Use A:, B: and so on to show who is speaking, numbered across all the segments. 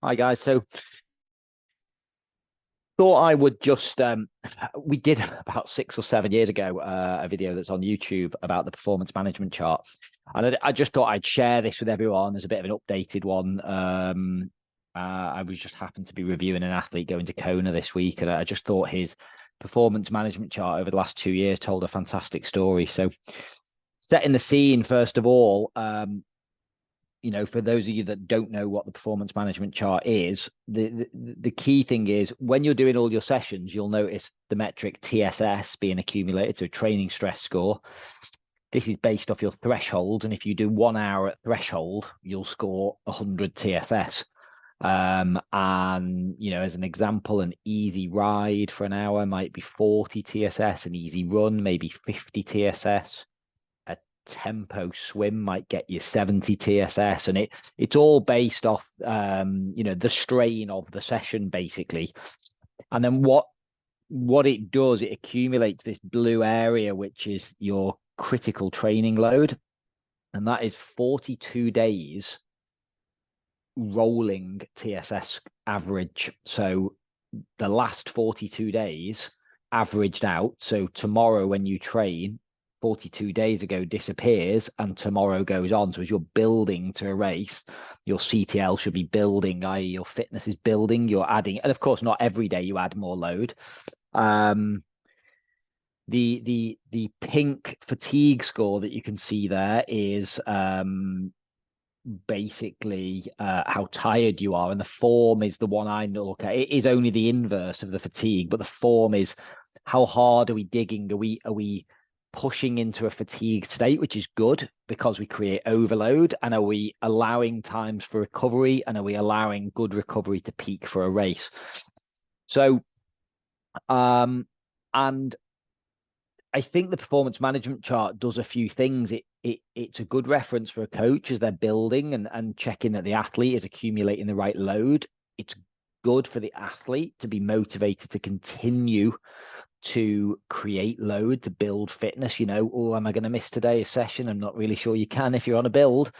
A: Hi guys. So thought I would just we did about 6 or 7 years ago a video that's on YouTube about the performance management chart, and I just thought I'd share this with everyone as a bit of an updated one. I was just happened to be reviewing an athlete going to Kona this week, and I just thought his performance management chart over the last 2 years told a fantastic story. So setting the scene first of all, for those of you that don't know what the performance management chart is, the key thing is when you're doing all your sessions, you'll notice the metric TSS being accumulated, so training stress score. This is based off your threshold, and if you do 1 hour at threshold, you'll score 100 TSS. And as an example, an easy ride for an hour might be 40 TSS, an easy run maybe 50 TSS. Tempo swim might get you 70 TSS, and it's all based off the strain of the session basically. And then what it does, it accumulates this blue area, which is your critical training load, and that is 42 days rolling TSS average. So the last 42 days averaged out. So tomorrow when you train, 42 days ago disappears and tomorrow goes on. So as you're building to a race, your CTL should be building, i.e. your fitness is building, you're adding, and of course not every day you add more load. The pink fatigue score that you can see there is basically how tired you are, and the form is the one I look at. It is only the inverse of the fatigue, but the form is how hard are we digging? Are we pushing into a fatigued state, which is good because we create overload, and are we allowing times for recovery, and are we allowing good recovery to peak for a race? So and I think the performance management chart does a few things. It's a good reference for a coach as they're building and checking that the athlete is accumulating the right load. It's good for the athlete to be motivated to continue to create load, to build fitness. Oh, am I going to miss today's session? I'm not really sure you can if you're on a build.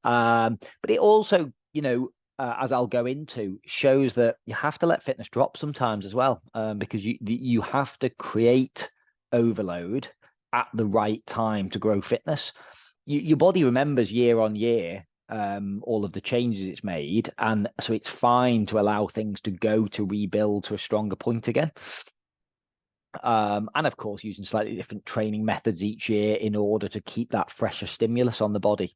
A: But it also, as I'll go into, shows that you have to let fitness drop sometimes as well, because you have to create overload at the right time to grow fitness. Your body remembers year on year all of the changes it's made, and so it's fine to allow things to go to rebuild to a stronger point again. And of course, using slightly different training methods each year in order to keep that fresher stimulus on the body.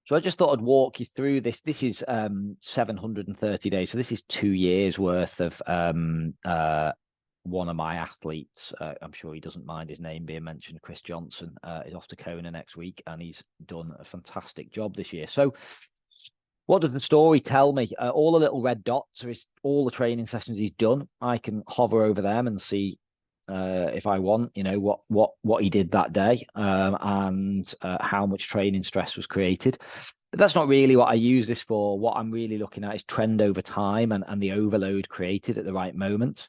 A: So I just thought I'd walk you through this. This is 730 days. So this is 2 years worth of one of my athletes. I'm sure he doesn't mind his name being mentioned. Chris Johnson is off to Kona next week, and he's done a fantastic job this year. So what does the story tell me? All the little red dots are all the training sessions he's done. I can hover over them and see if I want, what he did that day, and how much training stress was created. But that's not really what I use this for. What I'm really looking at is trend over time and the overload created at the right moment.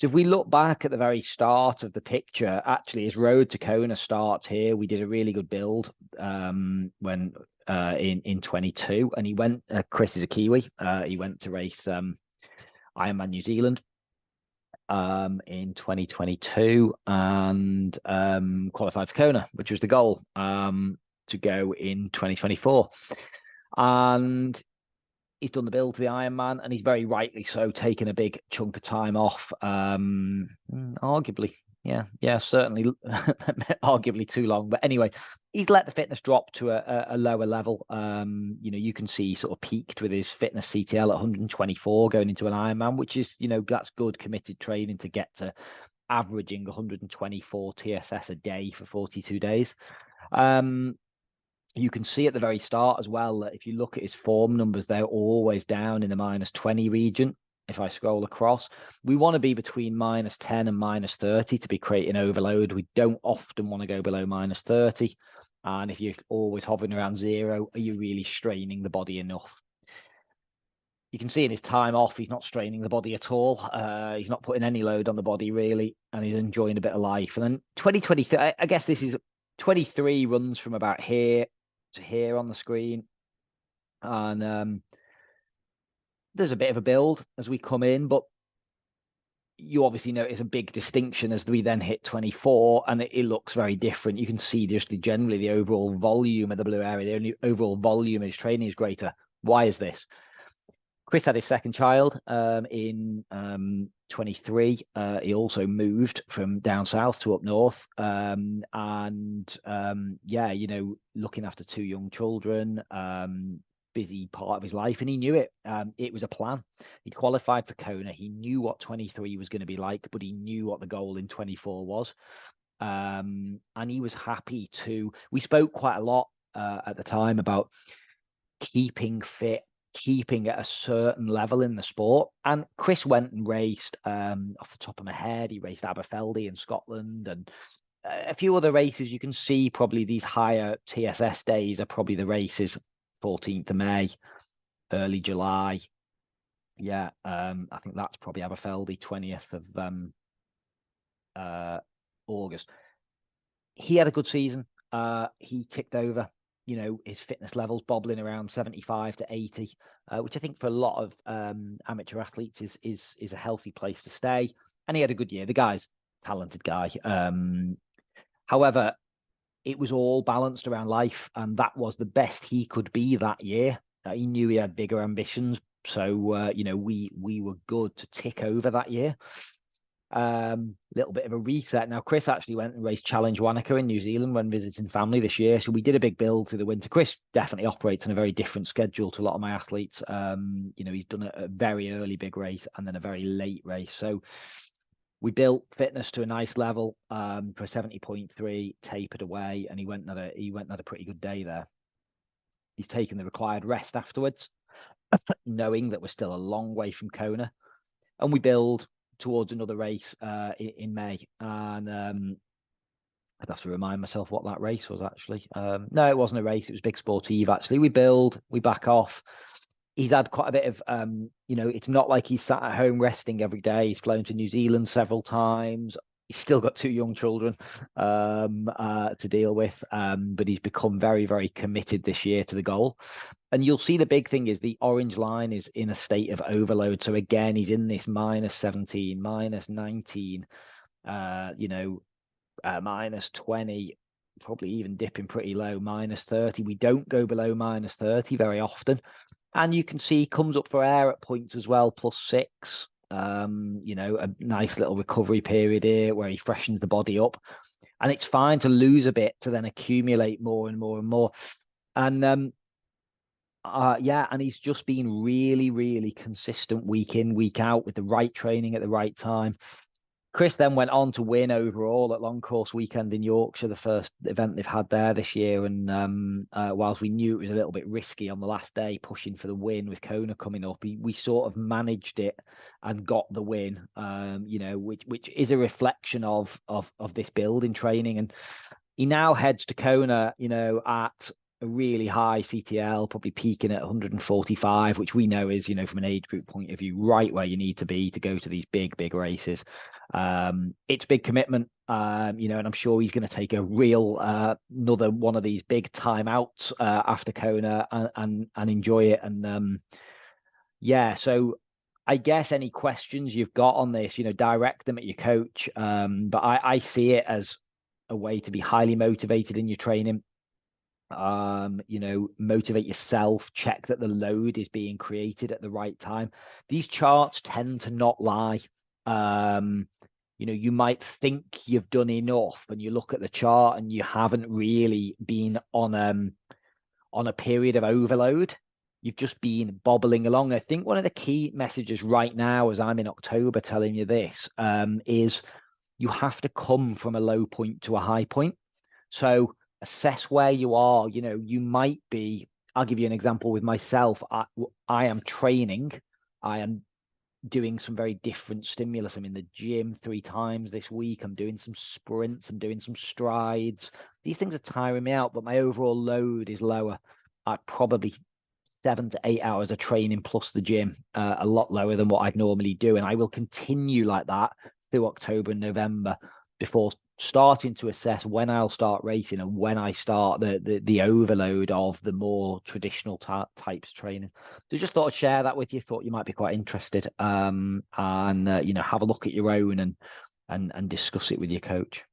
A: So if we look back at the very start of the picture, actually his road to Kona starts here. We did a really good build when in 22, and he went. Chris is a Kiwi. He went to race Ironman New Zealand in 2022 and qualified for Kona, which was the goal to go in 2024. And he's done the build to the Ironman, and he's very rightly so taken a big chunk of time off. Arguably, certainly, arguably too long. But anyway, he's let the fitness drop to a lower level. You can see he sort of peaked with his fitness CTL at 124 going into an Ironman, which is, that's good committed training to get to averaging 124 TSS a day for 42 days. You can see at the very start as well that if you look at his form numbers, they're always down in the -20 region. If I scroll across, we want to be between -10 and -30 to be creating overload. We don't often want to go below -30. And if you're always hovering around 0, are you really straining the body enough? You can see in his time off, he's not straining the body at all. He's not putting any load on the body really, and he's enjoying a bit of life. And then 2023, I guess this is 23 runs from about here to here on the screen, and there's a bit of a build as we come in, but you obviously notice a big distinction as we then hit 24, and it looks very different. You can see just generally the overall volume of the blue area, the only overall volume of his training is greater. Why is this? Chris had his second child in 23. He also moved from down south to up north, yeah, you know, looking after two young children, busy part of his life, and he knew it. It was a plan. He qualified for Kona. He knew what 23 was going to be like, but he knew what the goal in 24 was. And he was happy to. We spoke quite a lot at the time about keeping fit, keeping at a certain level in the sport. And Chris went and raced, off the top of my head, he raced Aberfeldy in Scotland and a few other races. You can see probably these higher TSS days are probably the races 14th of May, early July. Yeah, I think that's probably Aberfeldy, 20th of August. He had a good season. He ticked over, you know, his fitness levels bobbling around 75 to 80, which I think for a lot of amateur athletes is a healthy place to stay. And he had a good year. The guy's a talented guy. However, it was all balanced around life, and that was the best he could be that year. He knew he had bigger ambitions, so you know, we were good to tick over that year. Little bit of a reset. Now, Chris actually went and raced Challenge Wanaka in New Zealand when visiting family this year. So we did a big build through the winter. Chris definitely operates on a very different schedule to a lot of my athletes. You know, he's done a very early big race and then a very late race. So we built fitness to a nice level for 70.3, tapered away, and he went and had a pretty good day there. He's taken the required rest afterwards, knowing that we're still a long way from Kona, and we build towards another race in May. And I'd have to remind myself what that race was actually. No, it wasn't a race. It was Big Sportive actually. We build, we back off. He's had quite a bit of, you know, it's not like he's sat at home resting every day. He's flown to New Zealand several times. He's still got two young children to deal with, but he's become very, very committed this year to the goal. And you'll see the big thing is the orange line is in a state of overload. So again, he's in this minus 17, minus 19, you know, minus 20, probably even dipping pretty low, minus 30. We don't go below minus 30 very often. And you can see he comes up for air at points as well, +6. You know, a nice little recovery period here where he freshens the body up. And it's fine to lose a bit to then accumulate more and more and more. And yeah, and he's just been really, really consistent week in, week out with the right training at the right time. Chris then went on to win overall at Long Course Weekend in Yorkshire, the first event they've had there this year. And whilst we knew it was a little bit risky on the last day, pushing for the win with Kona coming up, we sort of managed it and got the win. You know, which is a reflection of this build in training. And he now heads to Kona, you know, at a really high CTL, probably peaking at 145, which we know is, you know, from an age group point of view, right where you need to be to go to these big races. It's big commitment, you know, and I'm sure he's going to take a real another one of these big timeouts after Kona and enjoy it. And yeah, so I guess any questions you've got on this, you know, direct them at your coach. But I see it as a way to be highly motivated in your training. You know, motivate yourself, check that the load is being created at the right time. These charts tend to not lie. You know, you might think you've done enough and you look at the chart and you haven't really been on a period of overload. You've just been bobbling along. I think one of the key messages right now, as I'm in October telling you this, is you have to come from a low point to a high point. So assess where you are. You know, you might be, I'll give you an example with myself. I am training. I am doing some very different stimulus. I'm in the gym 3 times this week. I'm doing some sprints. I'm doing some strides. These things are tiring me out, but my overall load is lower. Probably 7 to 8 hours of training plus the gym, a lot lower than what I'd normally do. And I will continue like that through October and November. before starting to assess when I'll start racing and when I start the overload of the more traditional types of training. So just thought I'd share that with you. Thought you might be quite interested, and have a look at your own and discuss it with your coach.